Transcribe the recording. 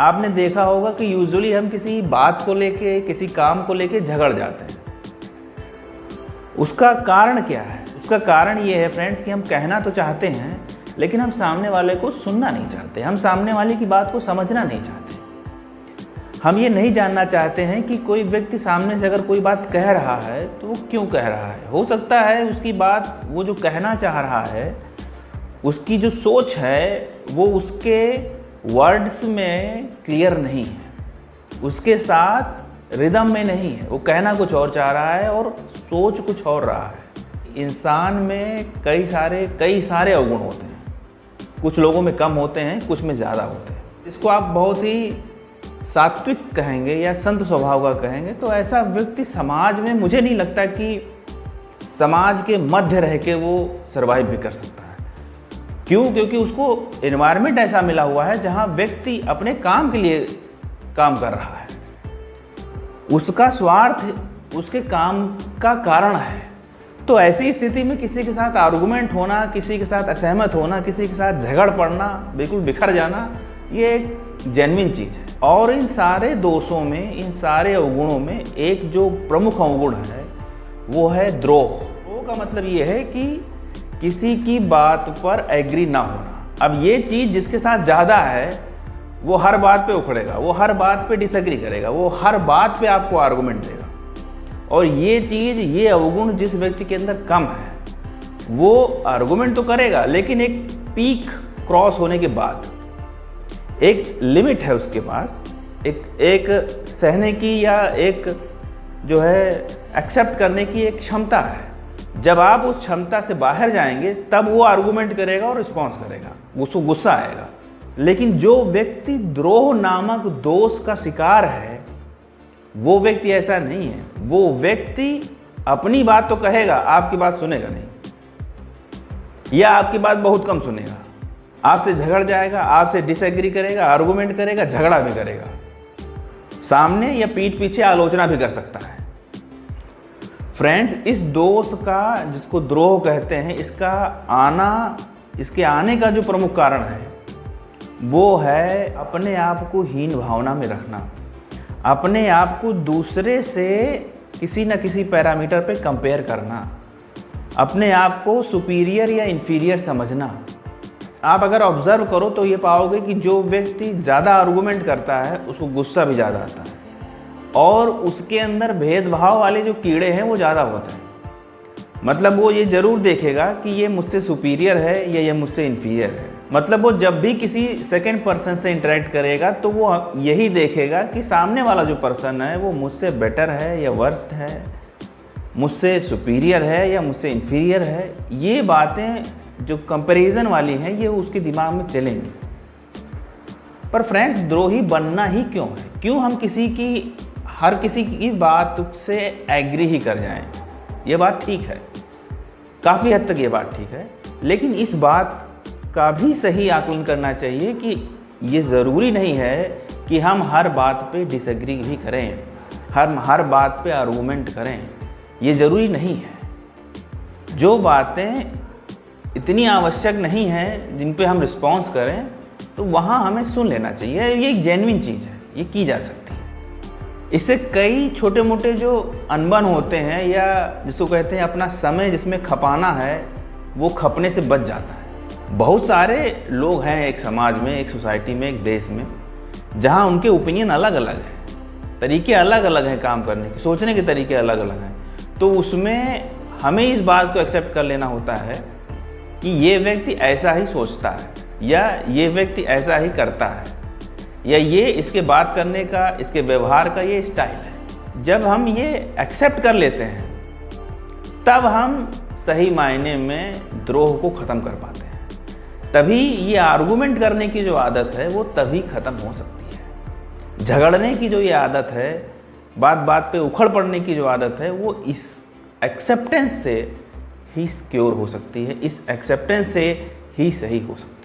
आपने देखा होगा कि यूजुअली हम किसी बात को लेके, किसी काम को लेके झगड़ जाते हैं। उसका कारण क्या है? उसका कारण ये है फ्रेंड्स कि हम कहना तो चाहते हैं लेकिन हम सामने वाले को सुनना नहीं चाहते, हम सामने वाले की बात को समझना नहीं चाहते। हम ये नहीं जानना चाहते हैं कि कोई व्यक्ति सामने से अगर कोई बात कह रहा है तो वो क्यों कह रहा है। हो सकता है उसकी बात, वो जो कहना चाह रहा है, उसकी जो सोच है वो उसके वर्ड्स में क्लियर नहीं है, उसके साथ रिदम में नहीं है। वो कहना कुछ और चाह रहा है और सोच कुछ और रहा है। इंसान में कई सारे अवगुण होते हैं। कुछ लोगों में कम होते हैं, कुछ में ज़्यादा होते हैं। इसको आप बहुत ही सात्विक कहेंगे या संत स्वभाव का कहेंगे तो ऐसा व्यक्ति समाज में, मुझे नहीं लगता कि समाज के मध्य रह के वो सर्वाइव भी कर सकता है। क्यों? क्योंकि उसको एनवायरनमेंट ऐसा मिला हुआ है जहाँ व्यक्ति अपने काम के लिए काम कर रहा है, उसका स्वार्थ उसके काम का कारण है। तो ऐसी स्थिति में किसी के साथ आर्गुमेंट होना, किसी के साथ असहमत होना, किसी के साथ झगड़ पड़ना, बिल्कुल बिखर जाना, ये एक जेन्युइन चीज़ है। और इन सारे दोषों में, इन सारे अवगुणों में एक जो प्रमुख अवगुण है वो है द्रोह। द्रोह का मतलब ये है कि किसी की बात पर एग्री ना होना। अब ये चीज़ जिसके साथ ज़्यादा है वो हर बात पे उखड़ेगा, वो हर बात पे डिसएग्री करेगा, वो हर बात पे आपको आर्गुमेंट देगा। और ये चीज़, ये अवगुण जिस व्यक्ति के अंदर कम है वो आर्गुमेंट तो करेगा लेकिन एक पीक क्रॉस होने के बाद, एक लिमिट है उसके पास, एक सहने की या एक जो है एक्सेप्ट करने की एक क्षमता है। जब आप उस क्षमता से बाहर जाएंगे तब वो आर्गुमेंट करेगा और रिस्पॉन्स करेगा, उसको गुस्सा आएगा। लेकिन जो व्यक्ति द्रोह नामक दोष का शिकार है वो व्यक्ति ऐसा नहीं है। वो व्यक्ति अपनी बात तो कहेगा, आपकी बात सुनेगा नहीं, या आपकी बात बहुत कम सुनेगा, आपसे झगड़ जाएगा, आपसे डिसएग्री करेगा, आर्गुमेंट करेगा, झगड़ा भी करेगा, सामने या पीठ पीछे आलोचना भी कर सकता है। फ्रेंड्स, इस दोष का, जिसको द्रोह कहते हैं, इसके आने का जो प्रमुख कारण है वो है अपने आप को हीन भावना में रखना, अपने आप को दूसरे से किसी न किसी पैरामीटर पे कंपेयर करना, अपने आप को सुपीरियर या इन्फीरियर समझना। आप अगर ऑब्जर्व करो तो ये पाओगे कि जो व्यक्ति ज़्यादा आर्गुमेंट करता है उसको गुस्सा भी ज़्यादा आता है और उसके अंदर भेदभाव वाले जो कीड़े हैं वो ज़्यादा होते हैं। मतलब वो ये ज़रूर देखेगा कि ये मुझसे सुपीरियर है या ये मुझसे इन्फीरियर है। मतलब वो जब भी किसी सेकंड पर्सन से इंटरेक्ट करेगा तो वो यही देखेगा कि सामने वाला जो पर्सन है वो मुझसे बेटर है या वर्स्ट है, मुझसे सुपीरियर है या मुझसे इन्फीरियर है। ये बातें जो कंपैरिजन वाली हैं ये उसके दिमाग में चलेंगी। पर फ्रेंड्स, द्रोही बनना ही क्यों है? क्यों हम हर किसी की बात से एग्री ही कर जाएं? ये बात ठीक है, काफ़ी हद तक ये बात ठीक है, लेकिन इस बात का भी सही आकलन करना चाहिए कि ये ज़रूरी नहीं है कि हम हर बात पे डिसएग्री भी करें, हम हर बात पे आर्गुमेंट करें। ये ज़रूरी नहीं है। जो बातें इतनी आवश्यक नहीं हैं जिन पे हम रिस्पॉन्स करें तो वहाँ हमें सुन लेना चाहिए। ये एक जेन्युइन चीज़ है, ये की जा सकती है। इससे कई छोटे मोटे जो अनबन होते हैं या जिसको कहते हैं अपना समय जिसमें खपाना है वो खपने से बच जाता है। बहुत सारे लोग हैं एक समाज में, एक सोसाइटी में, एक देश में, जहाँ उनके ओपिनियन अलग अलग हैं, तरीके अलग अलग हैं काम करने के, सोचने के तरीके अलग अलग हैं। तो उसमें हमें इस बात को एक्सेप्ट कर लेना होता है कि ये व्यक्ति ऐसा ही सोचता है या ये व्यक्ति ऐसा ही करता है या ये इसके बात करने का, इसके व्यवहार का ये स्टाइल है। जब हम ये एक्सेप्ट कर लेते हैं तब हम सही मायने में द्रोह को ख़त्म कर पाते हैं। तभी ये आर्गुमेंट करने की जो आदत है वो तभी ख़त्म हो सकती है। झगड़ने की जो ये आदत है, बात बात पे उखड़ पड़ने की जो आदत है, वो इस एक्सेप्टेंस से ही क्योर हो सकती है, इस एक्सेप्टेंस से ही सही हो सकती है।